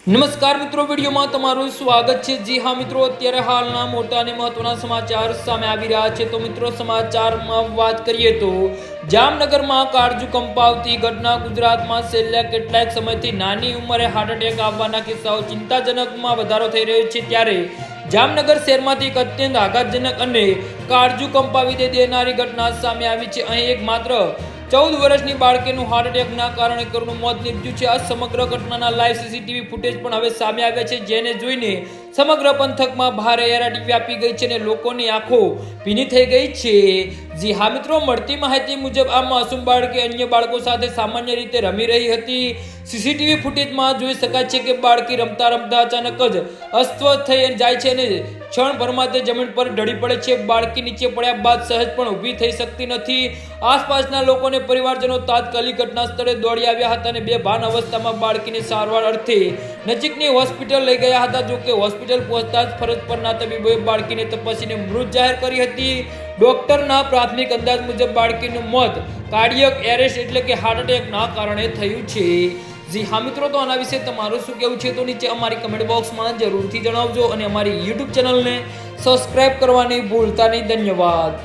નમસ્કાર મિત્રો, વિડીયોમાં તમારું સ્વાગત છે। જી હા મિત્રો, અત્યારે હાલના મોટા અને મહત્વના સમાચાર સામે આવી રહ્યા છે। તો મિત્રો, સમાચારમાં વાત કરીએ તો જામનગરમાં કાળજુ કંપાવતી ઘટના। ગુજરાતમાં છેલ્લા કેટલાક સમયથી નાની ઉંમરે હાર્ટ એટેક આવવાના કિસ્સાઓ ચિંતાજનકમાં વધારો થઈ રહ્યો છે। ત્યારે જામનગર શહેરમાંથી એક અત્યંત આઘાતજનક અને કાળજુ કંપાવી દેનારી ઘટના સામે આવી છે। અહીં એક માત્ર 14 વર્ષની બાળકીનું હાર્ટ એટેકના કારણે કરુણ મોત નીપજ્યું છે। આ સમગ્ર ઘટનાના લાઈવ સીસીટીવી ફૂટેજ પણ હવે સામે આવ્યા છે, જેને જોઈને સમગ્ર પંથકમાં ભારે હેરાટી વ્યાપી ગઈ છે અને લોકોની આંખો ભીની થઈ ગઈ છે। જી હા મિત્રો, મળતી માહિતી મુજબ આ માસૂમ બાળકી અન્ય બાળકો સાથે સામાન્ય રીતે રમી રહી હતી। સીસીટીવી ફૂટેજમાં જોઈ શકાય છે કે બાળકી રમતા રમતા અચાનક જ અસ્વસ્થ થઈ જાય છે અને ક્ષણભરમાં તે જમીન પર ઢળી પડે છે। બાળકી નીચે પડ્યા બાદ સહેજ પણ ઊભી થઈ શકતી નથી। આસપાસના લોકોને પરિવારજનો તાત્કાલિક ઘટના સ્થળે દોડી આવ્યા હતા અને બેભાન અવસ્થામાં બાળકીને સારવાર અર્થે નજીકની હોસ્પિટલ લઈ ગયા હતા। જો કે હોસ્પિટલ પહોંચતા જ ફરજ પરના તબીબોએ બાળકીને તપાસીને મૃત જાહેર કરી હતી। ડોક્ટરના પ્રાથમિક અંદાજ મુજબ બાળકીનું મોત કાર્ડિયક એરેસ્ટ એટલે કે હાર્ટ એટેકના કારણે થયું છે। જી હા મિત્રો, તો આના વિશે તમારું શું કહેવું છે તો નીચે અમારી કમેન્ટ બોક્સમાં જરૂરથી જણાવજો અને અમારી યુટ્યુબ ચેનલને સબસ્ક્રાઇબ કરવાની ભૂલતા નહીં। ધન્યવાદ।